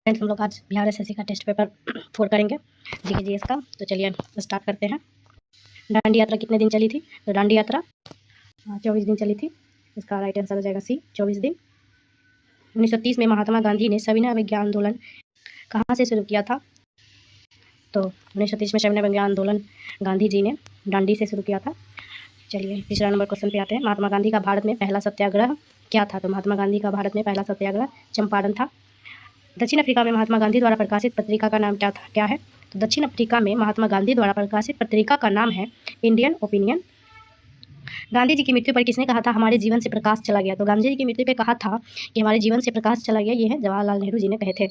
Friends, हम लोग आज बिहार एसएससी का टेस्ट पेपर 4 करेंगे, जीके जीएस का। तो चलिए स्टार्ट करते हैं। दांडी यात्रा कितने दिन चली थी? तो दांडी यात्रा 24 दिन चली थी। इसका राइट आंसर हो जाएगा सी, 24 दिन। 1930 में महात्मा गांधी ने सविनय अवज्ञा आंदोलन कहाँ से शुरू किया था? तो 1930 में सविनय अवज्ञा आंदोलन गांधी जी ने दांडी से शुरू किया था। चलिए तीसरा नंबर क्वेश्चन पे आते हैं। महात्मा गांधी का भारत में पहला सत्याग्रह क्या था? तो महात्मा गांधी का भारत में पहला सत्याग्रह चंपारण था। दक्षिण अफ्रीका में महात्मा गांधी द्वारा प्रकाशित पत्रिका का नाम क्या है? तो दक्षिण अफ्रीका में महात्मा गांधी द्वारा प्रकाशित पत्रिका का नाम है इंडियन ओपिनियन। गांधी जी की मृत्यु पर किसने कहा था हमारे जीवन से प्रकाश चला गया? तो गांधी जी की मृत्यु पर कहा था कि हमारे जीवन से प्रकाश चला गया, ये है जवाहरलाल नेहरू जी ने कहे थे।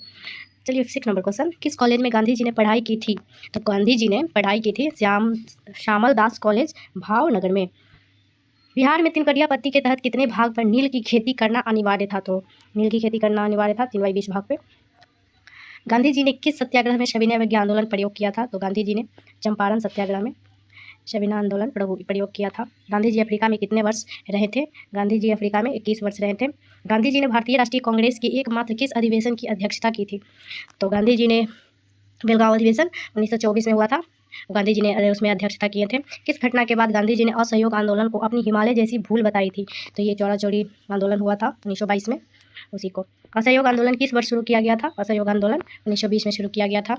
चलिए 6 नंबर क्वेश्चन, किस कॉलेज में गांधी जी ने पढ़ाई की थी? तो गांधी जी ने पढ़ाई की थी श्यामल दास कॉलेज, भावनगर में। बिहार में तिनकरिया पत्ती के तहत कितने भाग पर नील की खेती करना अनिवार्य था? तो नील की खेती करना अनिवार्य था 3/20 भाग पे। गांधी जी ने किस सत्याग्रह में सविनय अवज्ञा आंदोलन प्रयोग किया था? तो गांधी जी ने चंपारण सत्याग्रह में सविनय आंदोलन प्रयोग किया था। गांधी जी अफ्रीका में कितने वर्ष रहे थे? गांधी जी अफ्रीका में 21 वर्ष रहे थे। गांधी जी ने भारतीय राष्ट्रीय कांग्रेस की एकमात्र किस अधिवेशन की अध्यक्षता की थी? तो गांधी जी ने बेलगांव अधिवेशन 1924 में हुआ था, गांधी जी ने उसमें अध्यक्षता किए थे। किस घटना के बाद गांधी जी ने असहयोग आंदोलन को अपनी हिमालय जैसी भूल बताई थी? तो ये चौरा चौरी आंदोलन हुआ था 1922 में, उसी को। असहयोग आंदोलन किस वर्ष शुरू किया गया था? असहयोग आंदोलन 1920 में शुरू किया गया था।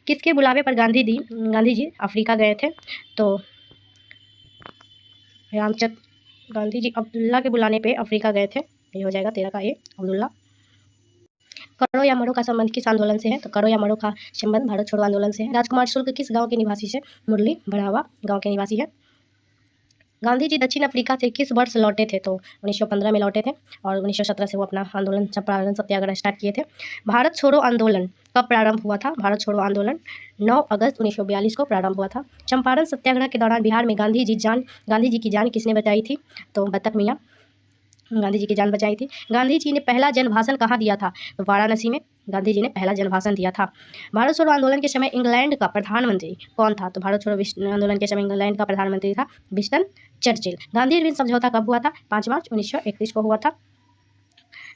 किसके बुलावे पर गांधी जी अफ्रीका गए थे? तो रामचंद गांधी जी अब्दुल्ला के बुलाने पे अफ्रीका गए थे। ये हो जाएगा 13 का ए, अब्दुल्ला। करो या मरो का संबंध किस आंदोलन से है? तो करो या मरो का संबंध भारत छोड़ो आंदोलन से है। राजकुमार शुक्ल किस गांव के निवासी से? मुरली बढ़ावा गांव के निवासी है। गांधी जी दक्षिण अफ्रीका से किस वर्ष लौटे थे? तो 1915 में लौटे थे और 1917 से वो अपना आंदोलन चंपारण सत्याग्रह स्टार्ट किए थे। भारत छोड़ो आंदोलन कब प्रारंभ हुआ था? भारत छोड़ो आंदोलन 9 अगस्त 1942 को प्रारंभ हुआ था। चंपारण सत्याग्रह के दौरान बिहार में गांधी जी की जान किसने बचाई थी? तो बत्तख मियाँ गांधी जी की जान बचाई थी। गांधी जी ने पहला जनभाषण कहाँ दिया था? तो वाराणसी में गांधी जी ने पहला जनभाषण दिया था। भारत छोड़ो आंदोलन के समय इंग्लैंड का प्रधानमंत्री कौन था? तो भारत छोड़ो आंदोलन के समय इंग्लैंड का प्रधानमंत्री था विंस्टन चर्चिल। गांधी इरविन समझौता कब हुआ था? 5 मार्च 1931 को हुआ था।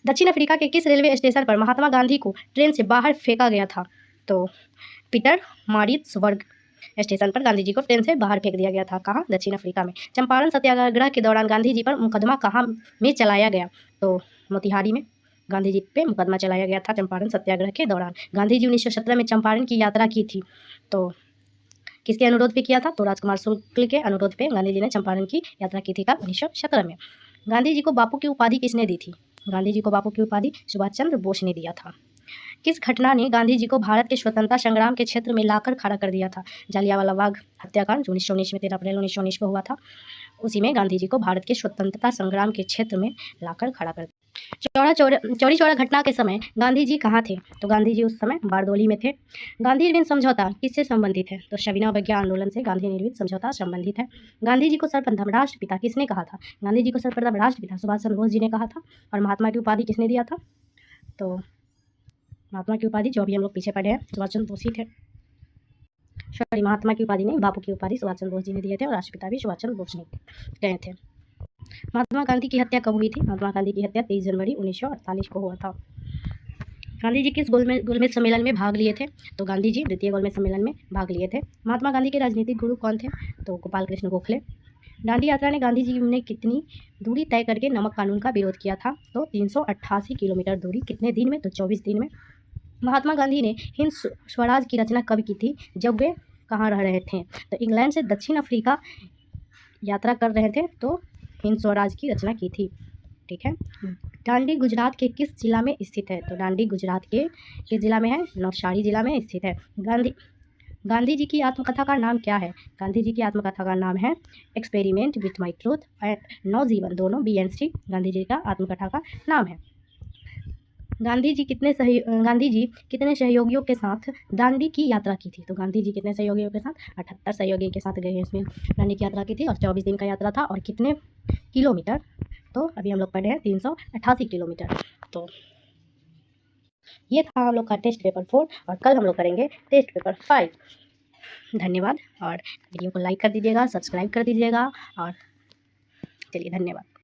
दक्षिण अफ्रीका के किस रेलवे स्टेशन पर महात्मा गांधी को ट्रेन से बाहर फेंका गया था? तो पीटर मारिट्सबर्ग स्टेशन पर गांधी जी को ट्रेन से बाहर फेंक दिया गया था। कहाँ? दक्षिण अफ्रीका में। चंपारण सत्याग्रह के दौरान गांधी जी पर मुकदमा कहाँ में चलाया गया? तो मोतिहारी में गांधी जी पे मुकदमा चलाया गया था चंपारण सत्याग्रह के दौरान। गांधी जी 1917 में चंपारण की यात्रा की थी, तो किसके अनुरोध पे किया था? तो राजकुमार शुक्ल के अनुरोध पे गांधी जी ने चंपारण की यात्रा की थी कब? 1917 में। गांधी जी को बापू की उपाधि किसने दी थी? गांधी जी को बापू की उपाधि सुभाष चंद्र बोस ने दिया था। किस घटना ने गांधी जी को भारत के स्वतंत्रता संग्राम के क्षेत्र में लाकर खड़ा कर दिया था? जालियांवाला बाग हत्याकांड जो 1919 में 13 अप्रैल 1919 को हुआ था, उसी में गांधी जी को भारत के स्वतंत्रता संग्राम के क्षेत्र में लाकर खड़ा कर दिया। चौरी चौरा घटना के समय गांधी जी कहाँ थे? तो गांधी जी उस समय बारदोली में थे। गांधी इरविन समझौता किससे संबंधित है? तो सविनय अवज्ञा आंदोलन से गांधी इरविन समझौता संबंधित है। गांधी जी को सर्वप्रथम राष्ट्रपिता किसने कहा था? गांधी जी को सर्वप्रथम राष्ट्रपिता सुभाष चंद्र बोस जी ने कहा था। और महात्मा की उपाधि किसने दिया था? तो महात्मा की उपाधि जो अभी हम लोग पीछे पढ़े हैं सुभाष चंद्र बोस ही थे। सॉरी, महात्मा की उपाधि नहीं, बापू की उपाधि सुभाष चंद्र बोस जी ने दिए थे और राष्ट्रपिता भी सुभाष चंद्र बोस ने गए थे। महात्मा गांधी की हत्या कब हुई थी? महात्मा गांधी की हत्या 23 जनवरी 1948 को हुआ था। गांधी जी किस गोलमेज सम्मेलन में भाग लिए थे? तो गांधी जी द्वितीय गोलमेज सम्मेलन में भाग लिए थे। महात्मा गांधी के राजनीतिक गुरु कौन थे? तो गोपाल कृष्ण गोखले। दांडी यात्रा ने गांधी जी ने कितनी दूरी तय करके नमक कानून का विरोध किया था? तो 388 किलोमीटर दूरी। कितने दिन में? तो 24 दिन में। महात्मा गांधी ने हिंद स्वराज की रचना कब की थी? जब वे कहाँ रह रहे थे? तो इंग्लैंड से दक्षिण अफ्रीका यात्रा कर रहे थे, तो हिंद स्वराज की रचना की थी। ठीक है। दांडी गुजरात के किस जिला में स्थित है? तो दांडी गुजरात के किस जिला में है? नवसारी जिला में स्थित है। गांधी जी की आत्मकथा का नाम क्या है? गांधी जी की आत्मकथा का नाम है experiment with my truth and Navajivan, दोनों BNC गांधी जी का आत्मकथा का नाम है। गांधी जी कितने सहयोगियों के साथ दांडी की यात्रा की थी? तो गांधी जी कितने सहयोगियों के साथ? 78 सहयोगियों के साथ गए हैं इसमें दांडी की यात्रा की थी और 24 दिन का यात्रा था। और कितने किलोमीटर? तो अभी हम लोग पढ़े हैं 388 किलोमीटर। तो ये था हम लोग का टेस्ट पेपर 4 और कल हम लोग करेंगे टेस्ट पेपर 5। धन्यवाद और वीडियो को लाइक कर दीजिएगा, सब्सक्राइब कर दीजिएगा और चलिए धन्यवाद।